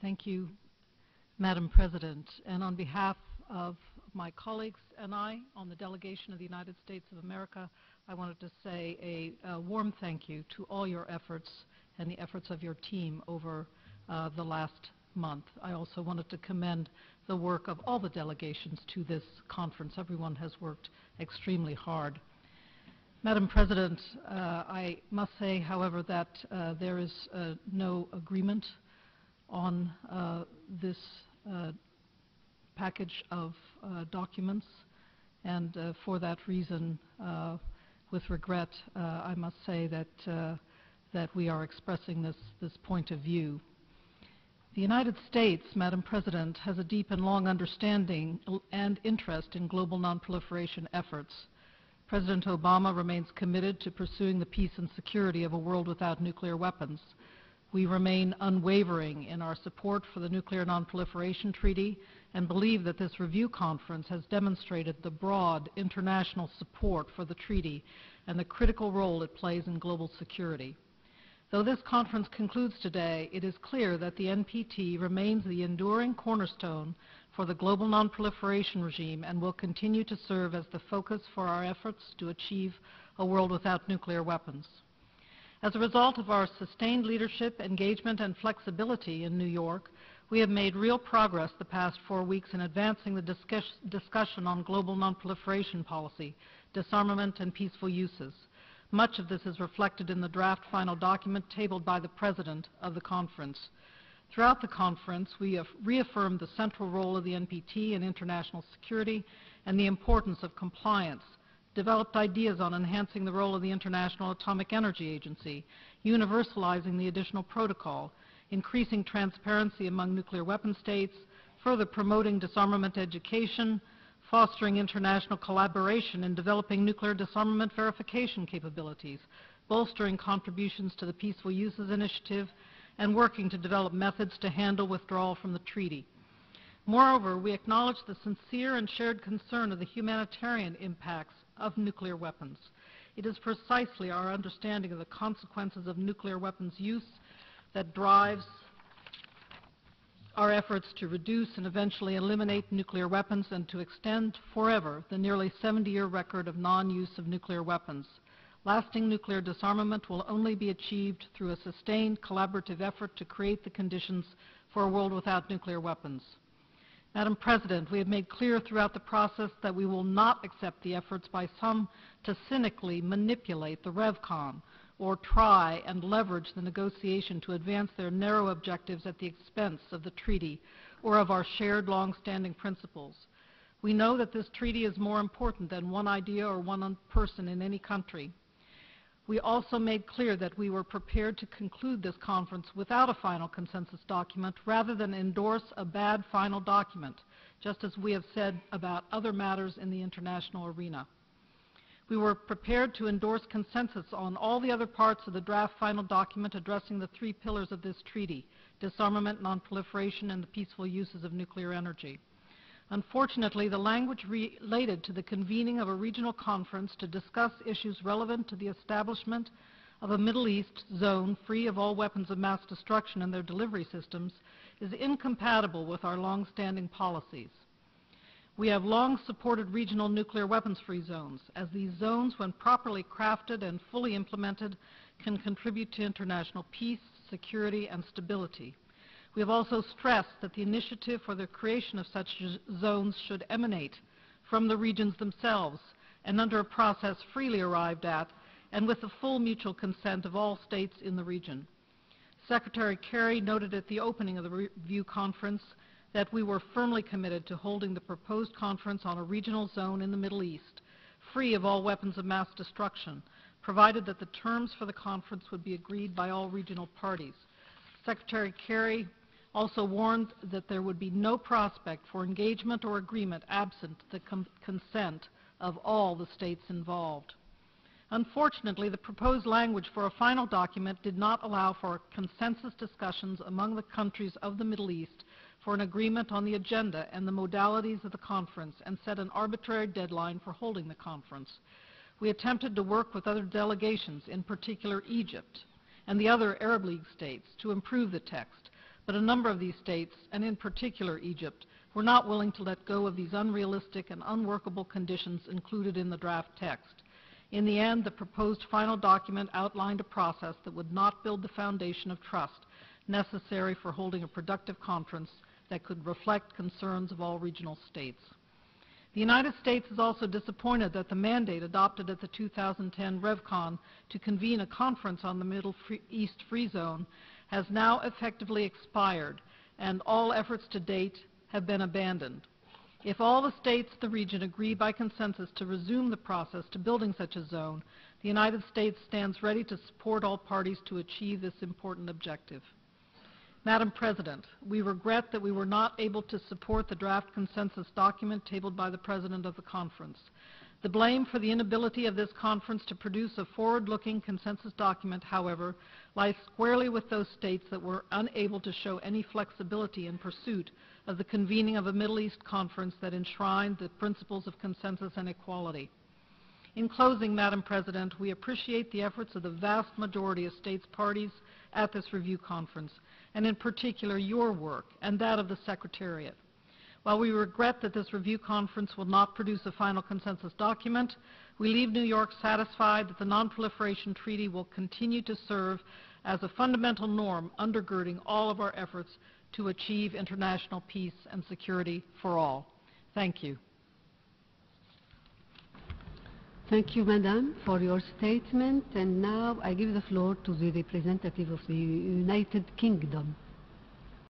Thank you, Madam President. And on behalf of my colleagues and I, on the delegation of the United States of America, I wanted to say a warm thank you to all your efforts and the efforts of your team over the last month. I also wanted to commend the work of all the delegations to this conference. Everyone has worked extremely hard. Madam President, I must say, however, that there is no agreement on this package of documents, and for that reason, with regret, I must say that we are expressing this point of view. The United States, Madam President, has a deep and long understanding and interest in global non-proliferation efforts. President Obama remains committed to pursuing the peace and security of a world without nuclear weapons. We remain unwavering in our support for the Nuclear Non-Proliferation Treaty and believe that this review conference has demonstrated the broad international support for the treaty and the critical role it plays in global security. Though this conference concludes today, it is clear that the NPT remains the enduring cornerstone for the global non-proliferation regime and will continue to serve as the focus for our efforts to achieve a world without nuclear weapons. As a result of our sustained leadership, engagement, and flexibility in New York, we have made real progress the past 4 weeks in advancing the discussion on global nonproliferation policy, disarmament, and peaceful uses. Much of this is reflected in the draft final document tabled by the President of the conference. Throughout the conference, we have reaffirmed the central role of the NPT in international security and the importance of compliance, developed ideas on enhancing the role of the International Atomic Energy Agency, universalizing the additional protocol, increasing transparency among nuclear weapon states, further promoting disarmament education, fostering international collaboration in developing nuclear disarmament verification capabilities, bolstering contributions to the Peaceful Uses Initiative, and working to develop methods to handle withdrawal from the treaty. Moreover, we acknowledge the sincere and shared concern of the humanitarian impacts of nuclear weapons. It is precisely our understanding of the consequences of nuclear weapons use that drives our efforts to reduce and eventually eliminate nuclear weapons and to extend forever the nearly 70-year record of non-use of nuclear weapons. Lasting nuclear disarmament will only be achieved through a sustained collaborative effort to create the conditions for a world without nuclear weapons. Madam President, we have made clear throughout the process that we will not accept the efforts by some to cynically manipulate the RevCon or try and leverage the negotiation to advance their narrow objectives at the expense of the treaty or of our shared long-standing principles. We know that this treaty is more important than one idea or one person in any country. We also made clear that we were prepared to conclude this conference without a final consensus document rather than endorse a bad final document, just as we have said about other matters in the international arena. We were prepared to endorse consensus on all the other parts of the draft final document addressing the 3 pillars of this treaty: disarmament, nonproliferation, and the peaceful uses of nuclear energy. Unfortunately, the language related to the convening of a regional conference to discuss issues relevant to the establishment of a Middle East zone free of all weapons of mass destruction and their delivery systems is incompatible with our long-standing policies. We have long supported regional nuclear weapons-free zones, as these zones, when properly crafted and fully implemented, can contribute to international peace, security, and stability. We have also stressed that the initiative for the creation of such zones should emanate from the regions themselves and under a process freely arrived at and with the full mutual consent of all states in the region. Secretary Kerry noted at the opening of the review conference that we were firmly committed to holding the proposed conference on a regional zone in the Middle East, free of all weapons of mass destruction, provided that the terms for the conference would be agreed by all regional parties. Secretary Kerry also warned that there would be no prospect for engagement or agreement absent the consent of all the states involved. Unfortunately, the proposed language for a final document did not allow for consensus discussions among the countries of the Middle East for an agreement on the agenda and the modalities of the conference and set an arbitrary deadline for holding the conference. We attempted to work with other delegations, in particular Egypt and the other Arab League states, to improve the text, but a number of these states, and in particular Egypt, were not willing to let go of these unrealistic and unworkable conditions included in the draft text. In the end, the proposed final document outlined a process that would not build the foundation of trust necessary for holding a productive conference that could reflect concerns of all regional states. The United States is also disappointed that the mandate adopted at the 2010 RevCon to convene a conference on the Middle East Free Zone has now effectively expired, and all efforts to date have been abandoned. If all the states of the region agree by consensus to resume the process to building such a zone, the United States stands ready to support all parties to achieve this important objective. Madam President, we regret that we were not able to support the draft consensus document tabled by the President of the Conference. The blame for the inability of this conference to produce a forward-looking consensus document, however, lies squarely with those states that were unable to show any flexibility in pursuit of the convening of a Middle East conference that enshrined the principles of consensus and equality. In closing, Madam President, we appreciate the efforts of the vast majority of states parties at this review conference, and in particular your work and that of the Secretariat. While we regret that this review conference will not produce a final consensus document, we leave New York satisfied that the Non-Proliferation Treaty will continue to serve as a fundamental norm undergirding all of our efforts to achieve international peace and security for all. Thank you. Thank you, Madam, for your statement. And now I give the floor to the representative of the United Kingdom.